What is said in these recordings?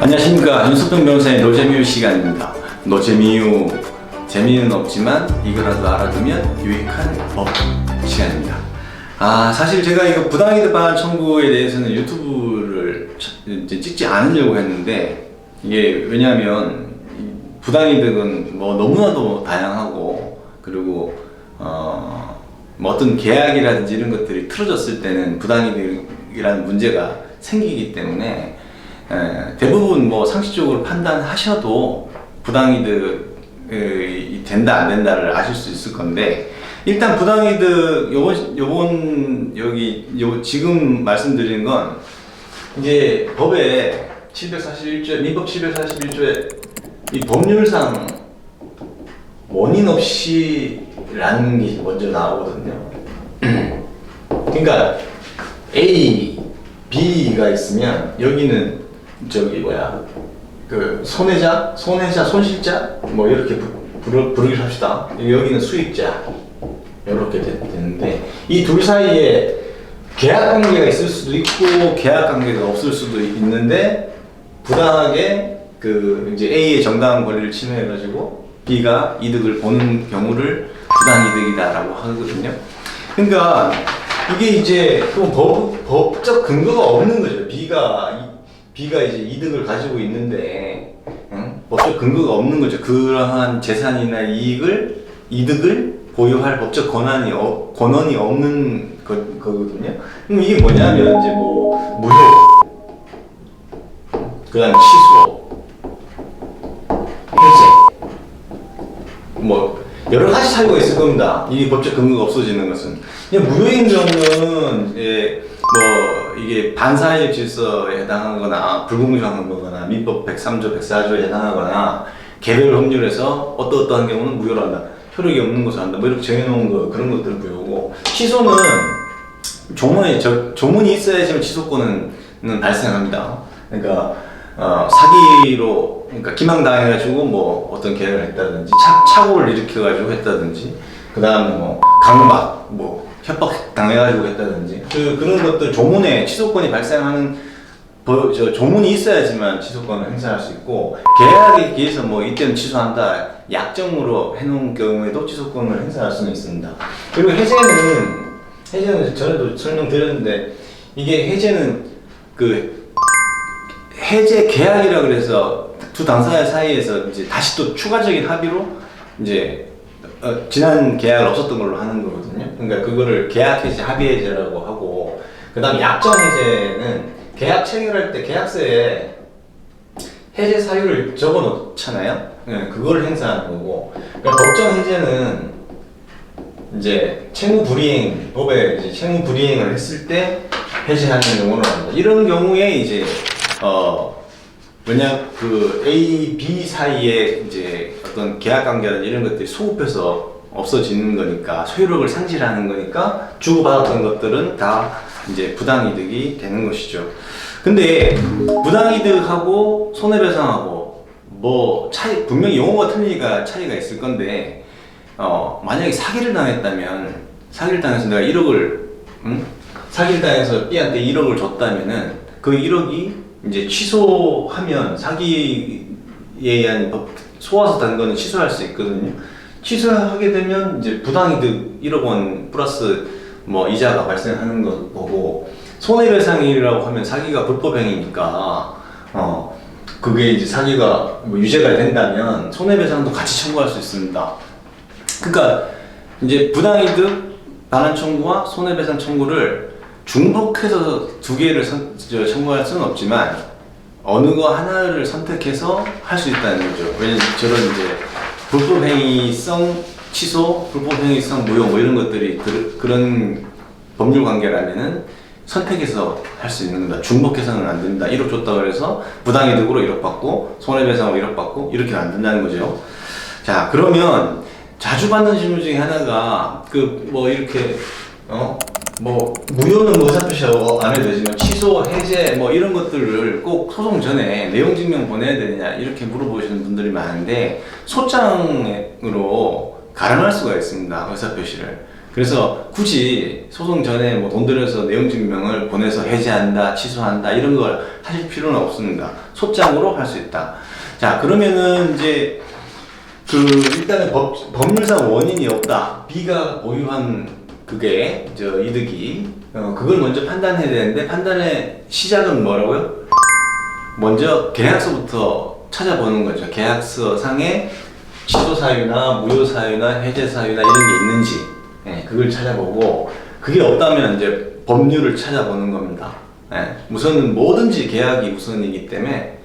안녕하십니까. 윤석동 변호사의 노재미유 시간입니다. 노재미유, 재미는 없지만 이거라도 알아두면 유익한 법 시간입니다. 사실 제가 이거 부당이득 반환 청구에 대해서는 유튜브를 이제 찍지 않으려고 했는데, 이게 왜냐하면 부당이득은 뭐 너무나도 다양하고, 그리고 뭐 어떤 계약이라든지 이런 것들이 틀어졌을 때는 부당이득이라는 문제가 생기기 때문에 대부분 뭐 상식적으로 판단하셔도 부당이득이 된다 안 된다를 아실 수 있을 건데, 일단 부당이득 지금 말씀드린 건 이제 법에 741조 민법 741조에 이 법률상 원인 없이라는 게 먼저 나오거든요. 그러니까 A, B가 있으면 여기는 그 손해자, 손실자 뭐 이렇게 부르기로 합시다. 여기는 수익자 이렇게 되는데, 이 둘 사이에 계약 관계가 있을 수도 있고 계약 관계가 없을 수도 있는데, 부당하게 그 이제 A의 정당한 권리를 침해해가지고 B가 이득을 보는 경우를 부당이득이다라고 하거든요. 그러니까 이게 이제 법적 근거가 없는 거죠. B가 이제 이득을 가지고 있는데, 법적 근거가 없는 거죠. 그러한 재산이나 이득을 보유할 법적 권한이 없는 거거든요. 그럼 이게 뭐냐면 이제 뭐 무효, 그다음 취소, 해제, 뭐 여러 가지 사유가 있을 겁니다. 이 법적 근거가 없어지는 것은. 그냥 무효인 경우는 이게 반사회적 질서에 해당하거나 불공정한 거거나 민법 103조, 104조에 해당하거나 개별 법률에서 어떠한 경우는 무효로 한다, 효력이 없는 것을 한다, 뭐 이렇게 정해놓은 거, 그런 것들은 무효고, 취소는 조문이 있어야지만 취소권은 발생합니다. 그러니까 사기로, 그러니까 기망당해가지고 뭐 어떤 계약을 했다든지 착오를 일으켜가지고 했다든지, 그 다음에 뭐 강박, 뭐 협박 당해가지고 했다든지, 그런 것들 조문에 취소권이 발생하는 조문이 있어야지만 취소권을 행사할 수 있고, 계약에 기해서 뭐 이때는 취소한다 약정으로 해놓은 경우에도 취소권을 행사할 수는 있습니다. 그리고 해제는 전에도 설명드렸는데, 이게 해제는 해제 계약이라 그래서 두 당사자 사이에서 이제 다시 또 추가적인 합의로 이제 지난 계약을 없었던 걸로 하는 거거든요. 그러니까 그거를 계약 해제, 합의 해제라고 하고, 그다음 약정 해제는 계약 체결할 때 계약서에 해제 사유를 적어 놓잖아요. 그걸 행사하는 거고, 그러니까 법정 해제는 이제 법에 이제 채무 불이행을 했을 때 해제하는 경우를 합니다. 이런 경우에 이제 A, B 사이에 이제 어떤 계약 관계라든지 이런 것들이 소급해서 없어지는 거니까, 소유력을 상실하는 거니까 주고받았던 것들은 다 이제 부당이득이 되는 것이죠. 근데 부당이득하고 손해배상하고 뭐 분명히 용어가 틀리니까 차이가 있을 건데, 만약에 사기를 당해서 내가 1억을, 사기를 당해서 B한테 1억을 줬다면은 그 1억이 이제 취소하면, 사기에 의한 소화서 단 거는 취소할 수 있거든요. 취소하게 되면 이제 부당이득 1억 원 플러스 뭐 이자가 발생하는 거고, 손해배상이라고 하면 사기가 불법행위니까 그게 이제 사기가 뭐 유죄가 된다면 손해배상도 같이 청구할 수 있습니다. 그러니까 이제 부당이득 반환 청구와 손해배상 청구를 중복해서 두 개를 청구할 수는 없지만 어느 거 하나를 선택해서 할 수 있다는 거죠. 왜냐면 저런 이제 불법행위성 취소, 불법행위성 무효 뭐 이런 것들이 그런 법률 관계라면은 선택해서 할 수 있는 겁니다. 중복해서는 안 된다. 1억 줬다 그래서 부당이득으로 1억 받고 손해배상으로 1억 받고 이렇게는 안 된다는 거죠. 자, 그러면 자주 받는 질문 중에 하나가 무효는 의사표시 안 해도 되지만 취소, 해제 뭐 이런 것들을 꼭 소송 전에 내용 증명 보내야 되느냐 이렇게 물어보시는 분들이 많은데, 소장으로 가름할 수가 있습니다. 의사표시를. 그래서 굳이 소송 전에 뭐 돈 들여서 내용 증명을 보내서 해제한다, 취소한다 이런 걸 하실 필요는 없습니다. 소장으로 할 수 있다. 자, 그러면은 이제 그 일단은 법률상 원인이 없다. B가 보유한 그게 저 이득이 그걸 먼저 판단해야 되는데 판단의 시작은 뭐라고요? 먼저 계약서부터 찾아보는 거죠. 계약서 상에 취소 사유나 무효 사유나 해제 사유나 이런 게 있는지 그걸 찾아보고 그게 없다면 이제 법률을 찾아보는 겁니다. 우선은 뭐든지 계약이 우선이기 때문에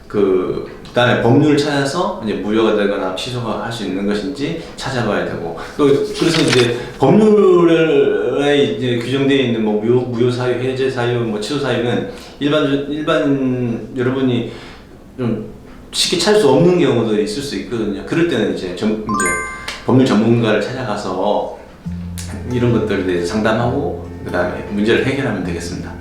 그다음에 법률을 찾아서 이제 무효가 되거나 취소가 할 수 있는 것인지 찾아봐야 되고 또 그래서 이제 법률에 이제 규정되어 있는 뭐 무효 사유, 해제 사유, 뭐 취소 사유는 일반 여러분이 좀 쉽게 찾을 수 없는 경우도 있을 수 있거든요. 그럴 때는 이제 법률 전문가를 찾아가서 이런 것들에 대해서 상담하고 그 다음에 문제를 해결하면 되겠습니다.